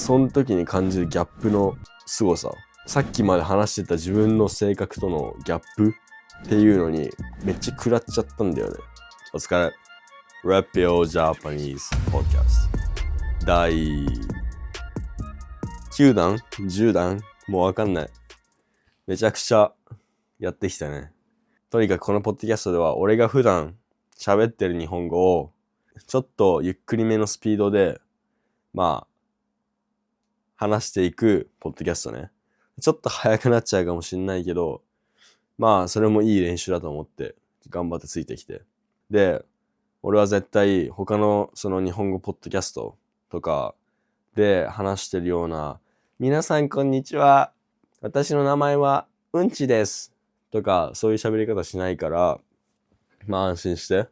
その時に感じるギャップの凄さ。さっきまで話してた自分の性格とのギャップっていうのにめっちゃ食らっちゃったんだよね。お疲れ。Rap Your Japanese Podcast 第9弾 ?10 弾もうわかんない。めちゃくちゃやってきたね。とにかくこのポッドキャストでは俺が普段喋ってる日本語をちょっとゆっくりめのスピードで話していくポッドキャストね。ちょっと早くなっちゃうかもしんないけど、それもいい練習だと思って頑張ってついてきて。で、俺は絶対他のその日本語ポッドキャストとかで話してるような、皆さんこんにちは。私の名前はうんちです。とかそういう喋り方しないから、安心して。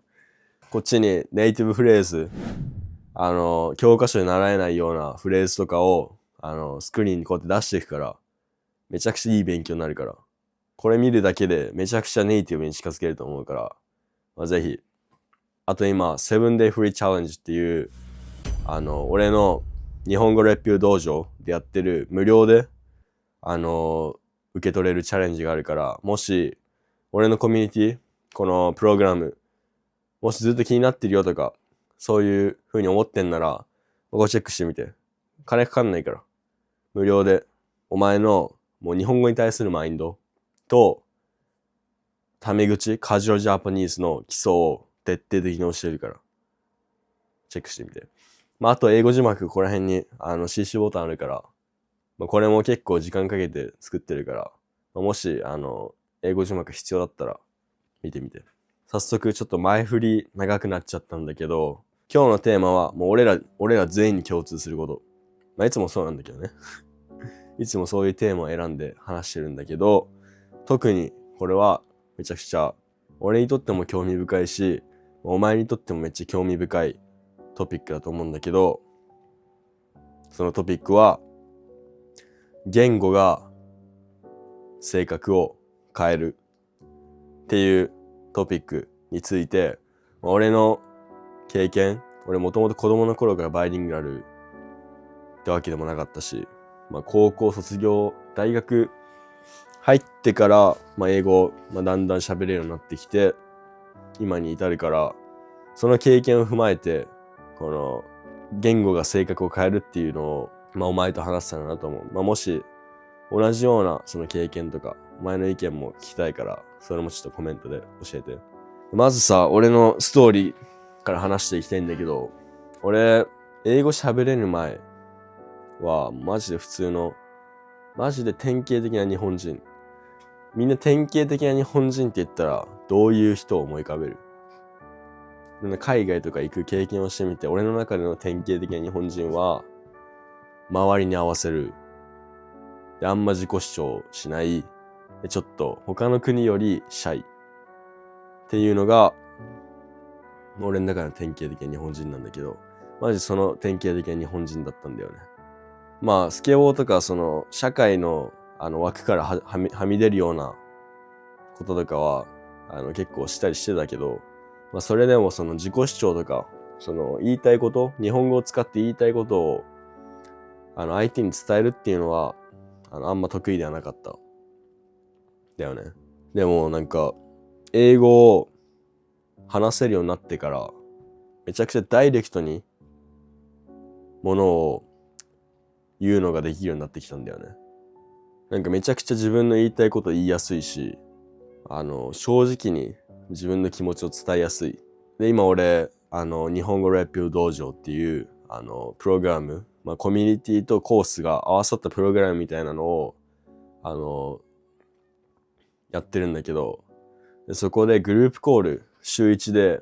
こっちにネイティブフレーズ、教科書で習えないようなフレーズとかを、スクリーンにこうやって出していくから、めちゃくちゃいい勉強になるから。これ見るだけでめちゃくちゃネイティブに近づけると思うから、ぜひ。あと今、7 Day Free Challenge っていう、俺の日本語レビュー道場でやってる無料で、受け取れるチャレンジがあるから、もし、俺のコミュニティ、このプログラム、もしずっと気になってるよとか、そういう風に思ってんなら、ごチェックしてみて。金かかんないから。無料で、お前のもう日本語に対するマインドと、タメ口、カジュアルジャパニーズの基礎を徹底的に教えるから。チェックしてみて。あと英語字幕ここら辺にCC ボタンあるから、これも結構時間かけて作ってるから、もし英語字幕必要だったら見てみて。早速ちょっと前振り長くなっちゃったんだけど、今日のテーマはもう俺ら全員に共通すること。いつもそうなんだけどね。いつもそういうテーマを選んで話してるんだけど、特にこれはめちゃくちゃ俺にとっても興味深いし、お前にとってもめっちゃ興味深いトピックだと思うんだけど、そのトピックは言語が性格を変えるっていうトピックについて、俺の経験、俺もともと子供の頃からバイリンガルってわけでもなかったし、高校卒業、大学入ってから、英語、だんだん喋れるようになってきて、今に至るから、その経験を踏まえて、この言語が性格を変えるっていうのを、お前と話したらなと思う。もし同じようなその経験とか、お前の意見も聞きたいから、それもちょっとコメントで教えて。まずさ、俺のストーリーから話していきたいんだけど、俺、英語喋れる前は、マジで普通の、マジで典型的な日本人。みんな典型的な日本人って言ったら、どういう人を思い浮かべる？海外とか行く経験をしてみて、俺の中での典型的な日本人は、周りに合わせる。で、あんま自己主張しない。で、ちょっと他の国よりシャイ。っていうのが、俺の中の典型的な日本人なんだけど、マジその典型的な日本人だったんだよね。スケボーとかその社会の枠からはみ出るようなこととかは結構したりしてたけど、それでもその自己主張とかその言いたいこと、日本語を使って言いたいことを相手に伝えるっていうのはあんま得意ではなかった。だよね。でもなんか英語を話せるようになってからめちゃくちゃダイレクトにものを言うのができるようになってきたんだよね。なんかめちゃくちゃ自分の言いたいこと言いやすいし、正直に自分の気持ちを伝えやすい。で、今俺、日本語レビュー道場っていう、プログラム、コミュニティとコースが合わさったプログラムみたいなのを、やってるんだけど、でそこでグループコール、週1で、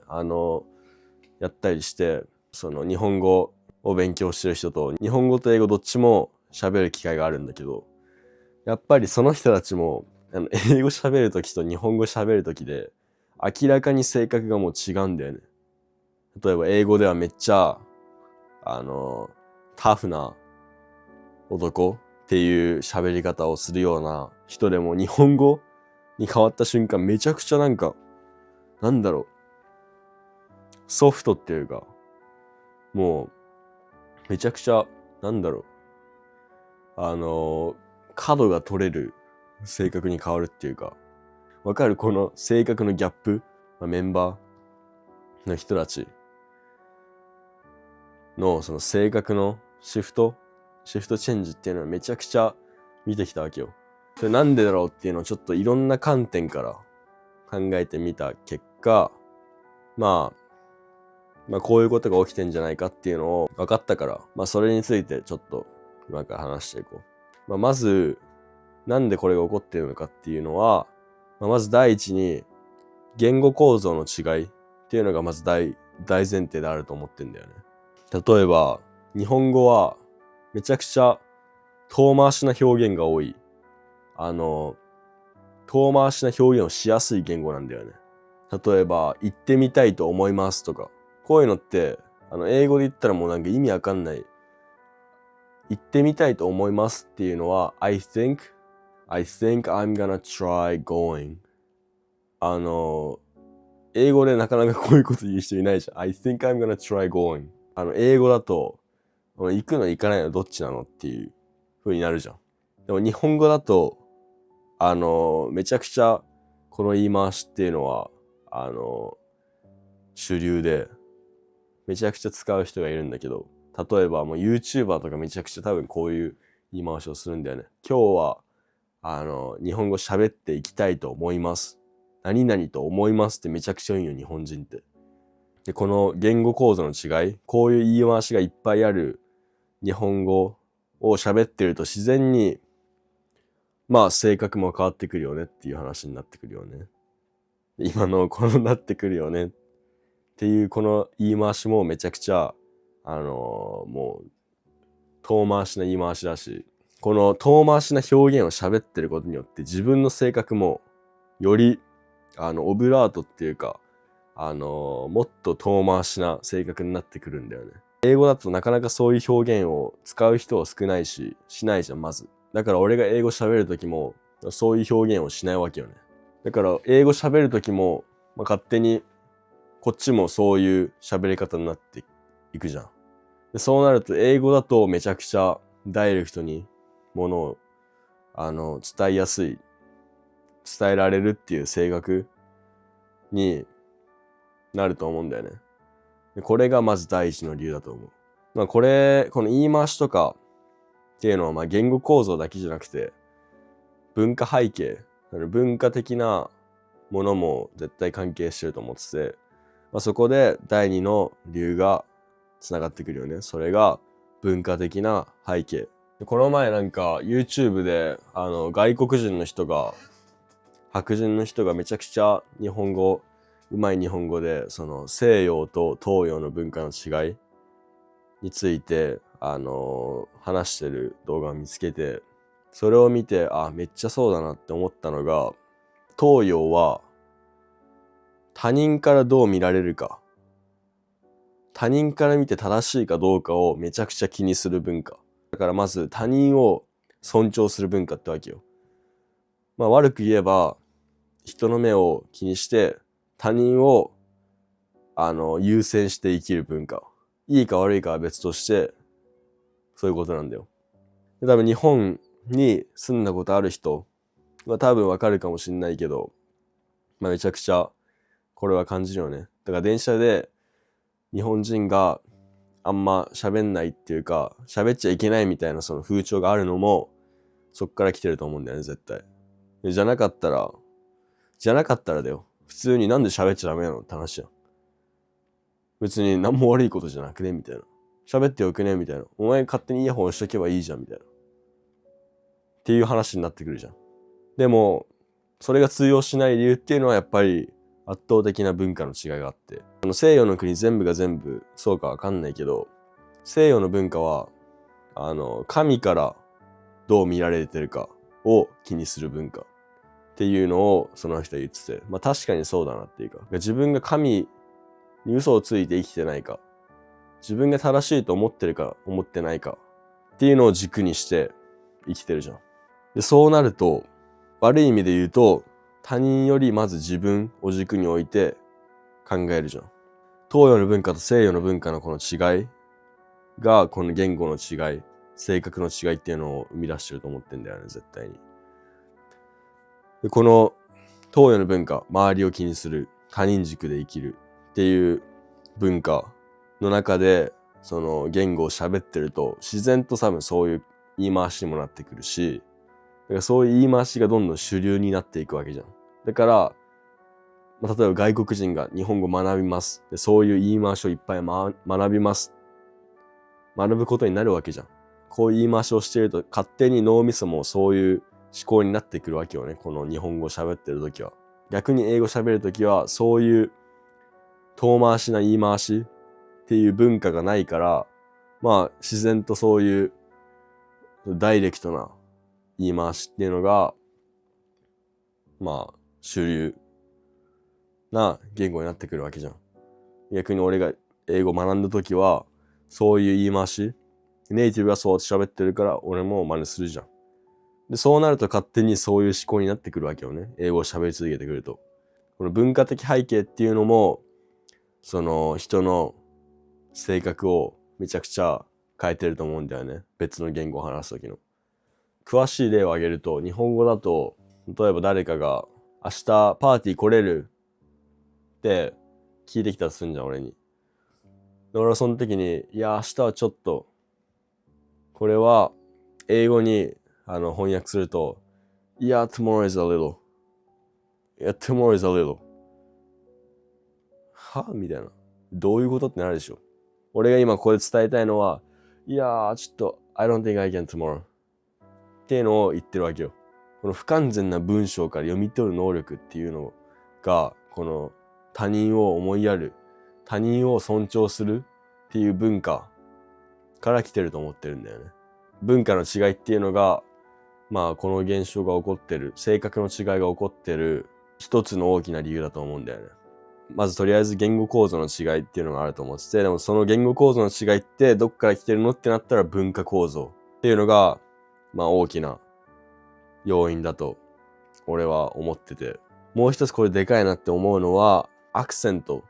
やったりして、その日本語を勉強してる人と、日本語と英語どっちも喋る機会があるんだけど、やっぱりその人たちも、英語喋るときと日本語喋るときで、明らかに性格がもう違うんだよね。例えば英語ではめっちゃ、タフな男っていう喋り方をするような人でも日本語に変わった瞬間めちゃくちゃなんか、ソフトっていうか、もうめちゃくちゃ、角が取れる性格に変わるっていうか、わかる？この性格のギャップ、メンバーの人たちのその性格のシフトチェンジっていうのはめちゃくちゃ見てきたわけよ。それなんでだろうっていうのをちょっといろんな観点から考えてみた結果、まあこういうことが起きてんじゃないかっていうのを分かったから、それについてちょっと今から話していこう。まずなんでこれが起こっているのかっていうのは、まず第一に言語構造の違いっていうのがまず大前提であると思ってんだよね。例えば日本語はめちゃくちゃ遠回しな表現が多い。遠回しな表現をしやすい言語なんだよね。例えば行ってみたいと思いますとか、こういうのって英語で言ったらもうなんか意味わかんない。行ってみたいと思いますっていうのは I think I'm gonna try going。英語でなかなかこういうこと言う人いないじゃん。I think I'm gonna try going。英語だと行くの行かないのどっちなのっていう風になるじゃん。でも日本語だとめちゃくちゃこの言い回しっていうのは主流でめちゃくちゃ使う人がいるんだけど、例えばもう YouTuber とかめちゃくちゃ多分こういう言い回しをするんだよね。今日は日本語喋っていきたいと思います。何々と思いますってめちゃくちゃ言うよ日本人って。でこの言語構造の違い、こういう言い回しがいっぱいある日本語を喋ってると自然に性格も変わってくるよねっていう話になってくるよね。今のこのなってくるよねっていうこの言い回しもめちゃくちゃもう遠回しな言い回しだし、この遠回しな表現を喋ってることによって自分の性格もよりオブラートっていうかもっと遠回しな性格になってくるんだよね。英語だとなかなかそういう表現を使う人は少ないししないじゃん。まずだから俺が英語喋るときもそういう表現をしないわけよね。だから英語喋るときも、勝手にこっちもそういう喋り方になっていくじゃん。でそうなると英語だとめちゃくちゃダイレクトにものを伝えやすい、伝えられるっていう性格になると思うんだよね。でこれがまず第一の理由だと思う。この言い回しとかっていうのは言語構造だけじゃなくて文化背景、文化的なものも絶対関係してると思ってて、そこで第二の理由がつながってくるよね。それが文化的な背景。この前なんか YouTube で外国人の人が白人の人がめちゃくちゃ日本語うまい日本語でその西洋と東洋の文化の違いについて話してる動画を見つけて、それを見てめっちゃそうだなって思ったのが、東洋は他人からどう見られるか、他人から見て正しいかどうかをめちゃくちゃ気にする文化だから、まず他人を尊重する文化ってわけよ。悪く言えば人の目を気にして他人を優先して生きる文化。いいか悪いかは別としてそういうことなんだよ。で多分日本に住んだことある人は多分わかるかもしんないけど、めちゃくちゃこれは感じるよね。だから電車で日本人があんま喋んないっていうか喋っちゃいけないみたいなその風潮があるのもそっから来てると思うんだよね、絶対。じゃなかったらだよ。普通になんで喋っちゃダメなのって話やん。別に何も悪いことじゃなくねみたいな。喋ってよくねみたいな。お前勝手にイヤホンしとけばいいじゃんみたいな。っていう話になってくるじゃん。でもそれが通用しない理由っていうのはやっぱり圧倒的な文化の違いがあって、西洋の国全部が全部そうかわかんないけど、西洋の文化は神からどう見られてるかを気にする文化っていうのをその人は言ってて、確かにそうだなっていうか、自分が神に嘘をついて生きてないか、自分が正しいと思ってるか思ってないかっていうのを軸にして生きてるじゃん。でそうなると悪い意味で言うと他人よりまず自分を軸に置いて考えるじゃん。東洋の文化と西洋の文化のこの違いがこの言語の違い性格の違いっていうのを生み出してると思ってんだよね、絶対に。でこの東洋の文化、周りを気にする、他人軸で生きるっていう文化の中で、その言語を喋ってると、自然と多分そういう言い回しにもなってくるし、だからそういう言い回しがどんどん主流になっていくわけじゃん。だから、例えば外国人が日本語学びます。でそういう言い回しをいっぱい、学びます。学ぶことになるわけじゃん。こういう言い回しをしていると勝手に脳みそもそういう思考になってくるわけよね。この日本語喋ってるときは。逆に英語喋るときはそういう遠回しな言い回しっていう文化がないから、まあ自然とそういうダイレクトな言い回しっていうのが、まあ主流な言語になってくるわけじゃん。逆に俺が英語学んだときは、そういう言い回し、ネイティブがそう喋ってるから俺も真似するじゃん。で、そうなると勝手にそういう思考になってくるわけよね。英語を喋り続けてくると。この文化的背景っていうのも、その人の性格をめちゃくちゃ変えてると思うんだよね。別の言語を話すときの。詳しい例を挙げると、日本語だと、例えば誰かが明日パーティー来れるって聞いてきたらするんじゃん、俺に。俺はその時に、いや、明日はちょっと、これは英語に翻訳すると、いや、tomorrow is a little. いや、tomorrow is a little. はみたいな。どういうことってなるでしょ。俺が今ここで伝えたいのは、いや、ちょっと、I don't think I can tomorrow. っていうのを言ってるわけよ。この不完全な文章から読み取る能力っていうのが、この他人を思いやる、他人を尊重するっていう文化から来てると思ってるんだよね。文化の違いっていうのが、まあこの現象が起こってる、性格の違いが起こってる一つの大きな理由だと思うんだよね。まずとりあえず言語構造の違いっていうのがあると思ってて、でもその言語構造の違いってどっから来てるのってなったら文化構造っていうのが、まあ大きな要因だと俺は思ってて、もう一つこれでかいなって思うのはアクセント、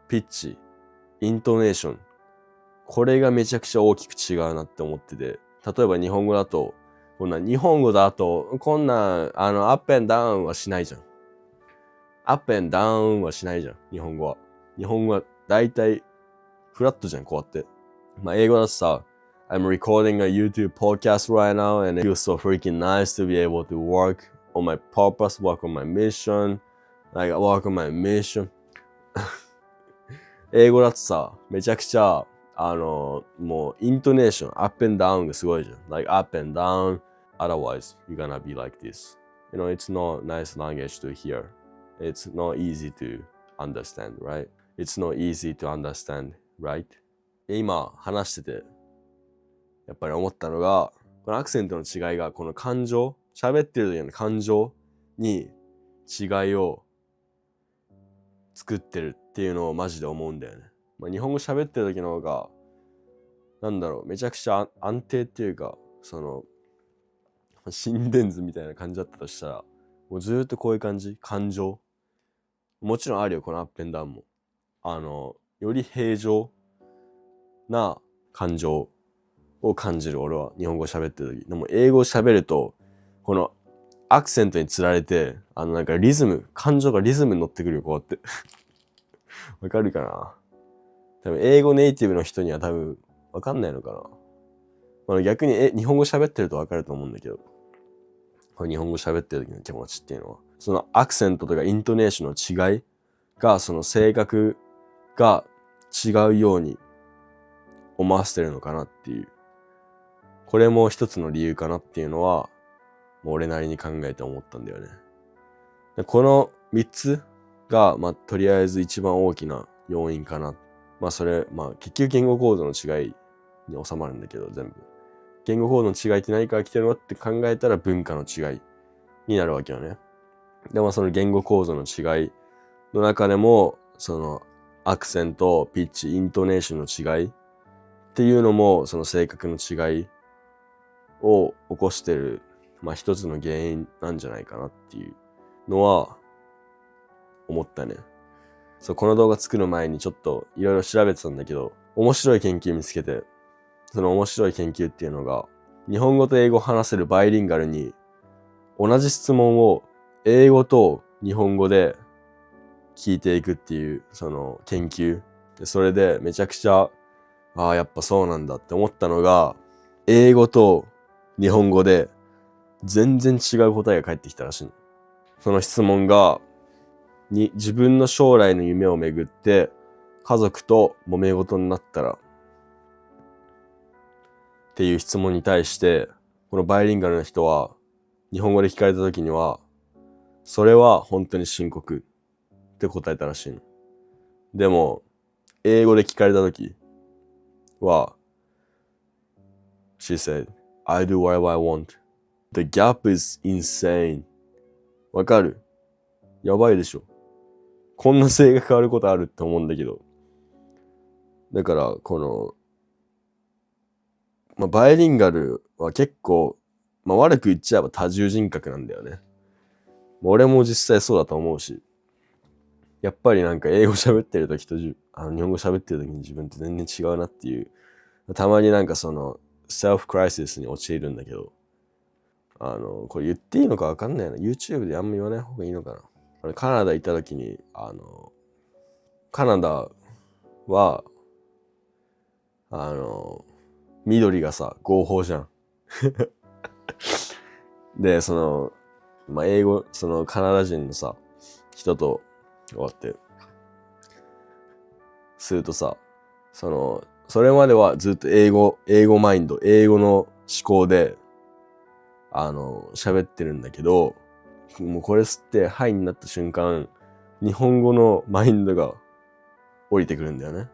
ピッチ、イントネーション、これがめちゃくちゃ大きく違うなって思ってて、例えば日本語だと日本語だとこんなアップアンダウンはしないじゃん。アップアンダウンはしないじゃん、日本語は。日本語はだいたいフラットじゃん、こうやって。まあ英語だとさ、I'm recording a YouTube podcast right now and it feels so freaking nice to be able to work on my purpose, work on my mission, like work on my mission. 英語だとさ、めちゃくちゃ、もうイントネーション、アップアンダウンがすごいじゃん。like up and down, otherwise you're gonna be like this. You know, it's not nice language to hear. It's not easy to understand, right? It's not easy to understand, right? 今話してて、やっぱり思ったのが、このアクセントの違いが、この感情、喋ってる時の感情に違いを作ってるっていうのをマジで思うんだよね。まあ、日本語喋ってる時の方が、めちゃくちゃ安定っていうか、心電図みたいな感じだったとしたら、もうずーっとこういう感じ、感情。もちろんあるよ、このアップンダウンも。より平常な感情を感じる、俺は。日本語喋ってる時。でも英語を喋ると、このアクセントにつられて、リズム、感情がリズムに乗ってくるよ、こうやって。わかるかな？多分、英語ネイティブの人には多分、わかんないのかな？まあ、逆に、日本語喋ってるとわかると思うんだけど、これ日本語喋ってる時の気持ちっていうのは、そのアクセントとかイントネーションの違いが、その性格が違うように思わせてるのかなっていう。これも一つの理由かなっていうのは、もう俺なりに考えて思ったんだよね。でこの3つが、まあ、とりあえず一番大きな要因かな。まあ、結局言語構造の違いに収まるんだけど、全部。言語構造の違いって何から来てるのって考えたら文化の違いになるわけよね。でもその言語構造の違いの中でも、そのアクセント、ピッチ、イントネーションの違いっていうのも、その性格の違いを起こしてる、まあ一つの原因なんじゃないかなっていうのは思ったね。そう、この動画作る前にちょっといろいろ調べてたんだけど、面白い研究見つけて、その面白い研究っていうのが、日本語と英語を話せるバイリンガルに同じ質問を英語と日本語で聞いていくっていうその研究で、それでめちゃくちゃやっぱそうなんだって思ったのが、英語と日本語で全然違う答えが返ってきたらしいの。その質問が自分の将来の夢をめぐって家族と揉め事になったらっていう質問に対して、このバイリンガルの人は日本語で聞かれた時には、それは本当に深刻って答えたらしいの。でも英語で聞かれた時は、She said, I do whatever I want. The gap is insane. わかる？やばいでしょ。こんな性が変わることあるって思うんだけど。だから、バイリンガルは結構、悪く言っちゃえば多重人格なんだよね。俺も実際そうだと思うし。やっぱりなんか英語喋ってる時と日本語喋ってる時に自分って全然違うなっていう。たまになんかその、セルフクライシスに陥るんだけど、これ言っていいのかわかんないな。YouTube であんま言わない方がいいのかな。カナダ行った時に、カナダは、緑がさ、合法じゃん。で、英語、カナダ人のさ、人と終わって、するとさ、それまではずっと英語マインド、英語の思考で、喋ってるんだけど、もうこれ吸ってハイになった瞬間、日本語のマインドが降りてくるんだよね。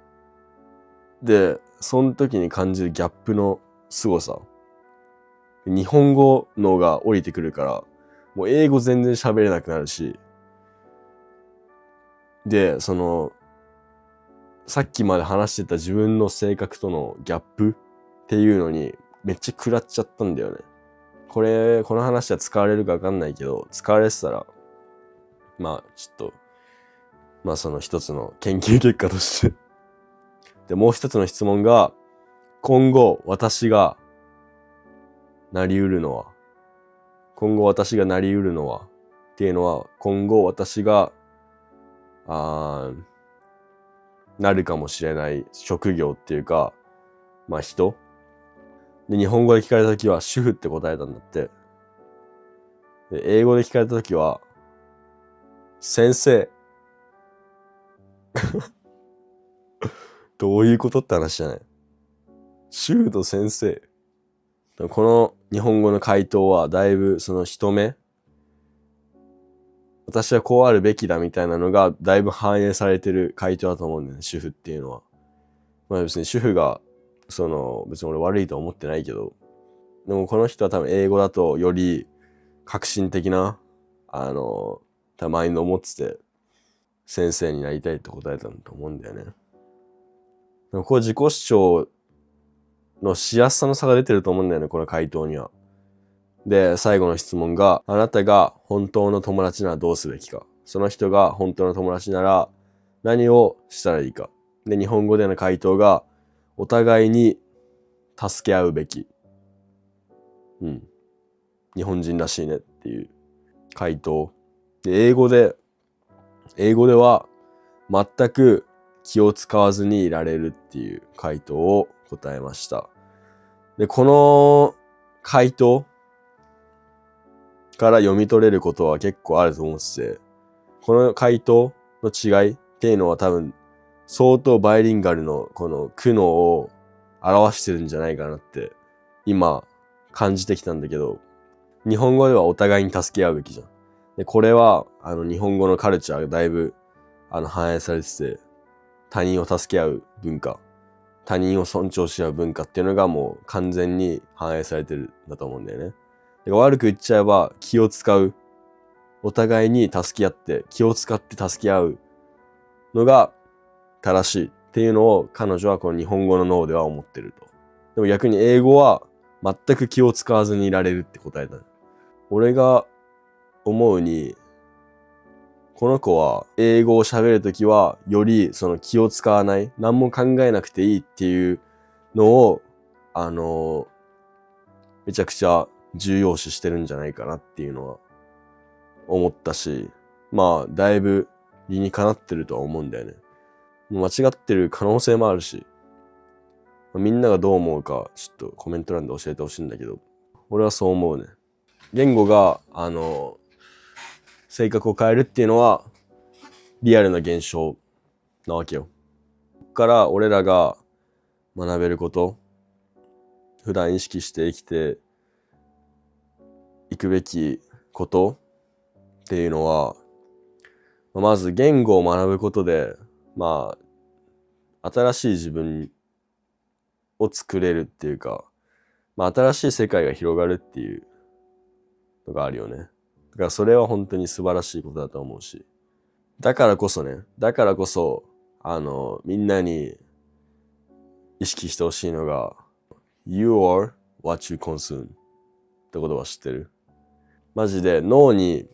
で、その時に感じるギャップの凄さ。日本語のが降りてくるから、もう英語全然喋れなくなるし、で、さっきまで話してた自分の性格とのギャップっていうのにめっちゃ食らっちゃったんだよね。この話は使われるかわかんないけど、使われてたら、ちょっと、その一つの研究結果としてで、もう一つの質問が、今後私がなり得るのはっていうのは、今後私が、なるかもしれない職業っていうか、人。で、日本語で聞かれたときは主婦って答えたんだって。で、英語で聞かれたときは、先生。どういうことって話じゃない？主婦と先生。この日本語の回答はだいぶその人目、私はこうあるべきだみたいなのがだいぶ反映されてる回答だと思うんだよね、主婦っていうのは。別に主婦が別に俺悪いとは思ってないけど、でもこの人は多分英語だとより革新的なマインドを持ってて、先生になりたいって答えたんだと思うんだよね。でもこう自己主張のしやすさの差が出てると思うんだよね、この回答には。で、最後の質問が、あなたが本当の友達ならどうすべきか。その人が本当の友達なら何をしたらいいか。で、日本語での回答が、お互いに助け合うべき。日本人らしいねっていう回答。で、英語では全く気を使わずにいられるっていう回答を答えました。で、この回答から読み取れることは結構あると思ってて、この回答の違いっていうのは多分相当バイリンガルのこの苦悩を表してるんじゃないかなって今感じてきたんだけど、日本語ではお互いに助け合うべきじゃん。で、これは日本語のカルチャーがだいぶ反映されてて、他人を助け合う文化、他人を尊重し合う文化っていうのがもう完全に反映されてるんだと思うんだよね。で、悪く言っちゃえば気を使う。お互いに助け合って気を使って助け合うのが正しいっていうのを彼女はこの日本語の脳では思ってると。でも逆に英語は全く気を使わずにいられるって答えた。俺が思うに、この子は英語を喋るときはよりその気を使わない、何も考えなくていいっていうのをめちゃくちゃ重要視してるんじゃないかなっていうのは思ったし、まあだいぶ理にかなってるとは思うんだよね。間違ってる可能性もあるし、みんながどう思うかちょっとコメント欄で教えてほしいんだけど、俺はそう思うね。言語が性格を変えるっていうのはリアルな現象なわけよ。ここから俺らが学べること、普段意識して生きていくべきことっていうのは、まず言語を学ぶことで、新しい自分を作れるっていうか、新しい世界が広がるっていうのがあるよね。だからそれは本当に素晴らしいことだと思うし、だからこそみんなに意識してほしいのが You are what you consume って言葉知ってる？マジで脳に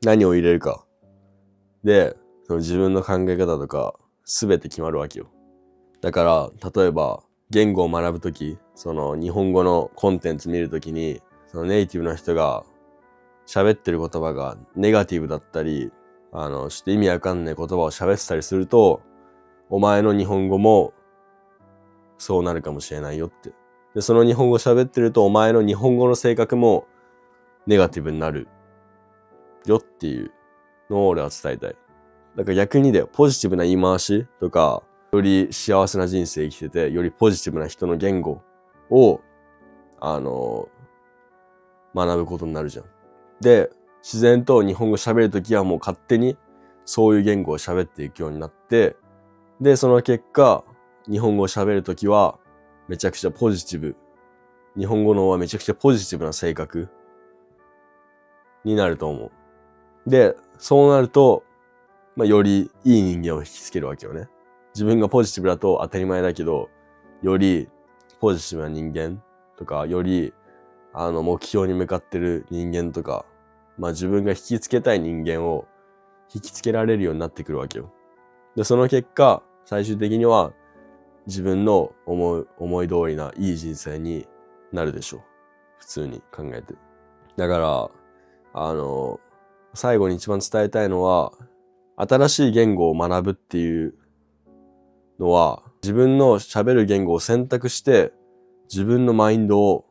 何を入れるかで、その自分の考え方とか全て決まるわけよ。だから例えば言語を学ぶとき、その日本語のコンテンツ見るときに、そのネイティブの人が喋ってる言葉がネガティブだったり、ちょっと意味わかんない言葉を喋ってたりすると、お前の日本語もそうなるかもしれないよって。で、その日本語喋ってると、お前の日本語の性格もネガティブになるよっていうのを俺は伝えたい。だから逆にだよ、ポジティブな言い回しとか、より幸せな人生生きてて、よりポジティブな人の言語を、学ぶことになるじゃん。で、自然と日本語喋るときはもう勝手にそういう言語を喋っていくようになって、で、その結果、日本語を喋るときはめちゃくちゃポジティブ。日本語のはめちゃくちゃポジティブな性格になると思う。で、そうなると、よりいい人間を引きつけるわけよね。自分がポジティブだと当たり前だけど、よりポジティブな人間とか、より目標に向かってる人間とか、自分が引きつけたい人間を引きつけられるようになってくるわけよ。で、その結果、最終的には自分の思い通りないい人生になるでしょう。普通に考えて。だから、最後に一番伝えたいのは、新しい言語を学ぶっていうのは、自分の喋る言語を選択して、自分のマインドを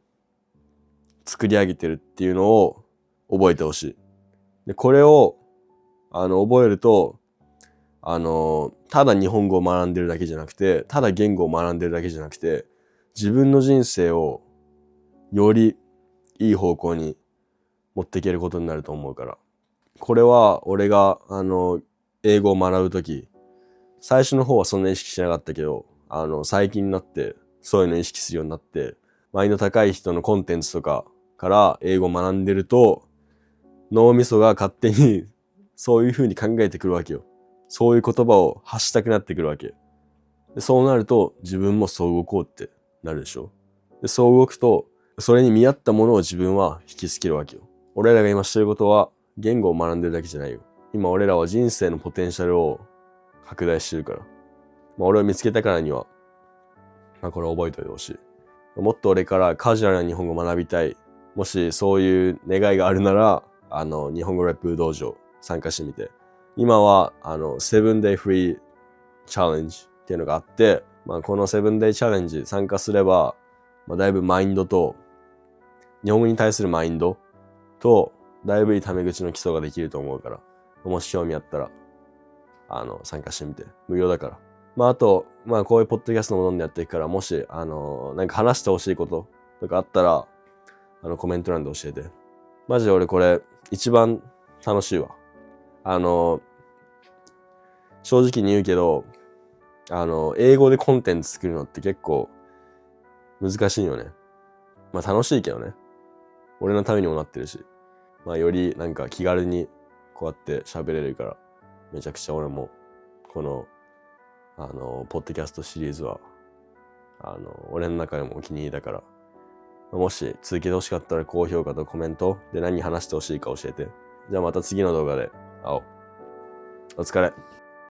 作り上げてるっていうのを覚えてほしい。で、これを、覚えると、ただ日本語を学んでるだけじゃなくて、ただ言語を学んでるだけじゃなくて、自分の人生をよりいい方向に持っていけることになると思うから。これは俺が、英語を学ぶとき、最初の方はそんな意識しなかったけど、最近になってそういうのを意識するようになって、マインド高い人のコンテンツとかから英語を学んでると、脳みそが勝手にそういう風に考えてくるわけよ。そういう言葉を発したくなってくるわけ。で、そうなると自分もそう動こうってなるでしょ。で、そう動くと、それに見合ったものを自分は引きつけるわけよ。俺らが今してることは言語を学んでるだけじゃないよ。今俺らは人生のポテンシャルを拡大してるから。俺を見つけたからには、これ覚えておいてほしい。もっと俺からカジュアルな日本語を学びたい。もしそういう願いがあるなら、日本語ラップ道場参加してみて。今は、7 day free challenge っていうのがあって、この7 day challenge 参加すれば、だいぶマインドと、日本語に対するマインドと、だいぶいいタメ口の基礎ができると思うから、もし興味あったら、参加してみて。無料だから。あと、こういうポッドキャストもどんどんやっていくから、もし、なんか話してほしいこととかあったら、コメント欄で教えて。マジで俺これ、一番楽しいわ。正直に言うけど、英語でコンテンツ作るのって結構難しいよね。楽しいけどね。俺のためにもなってるし。よりなんか気軽にこうやって喋れるから、めちゃくちゃ俺も、この、ポッドキャストシリーズは、俺の中でもお気に入りだから、もし続けてほしかったら高評価とコメントで何話してほしいか教えて。じゃあまた次の動画で会おう。お疲れ。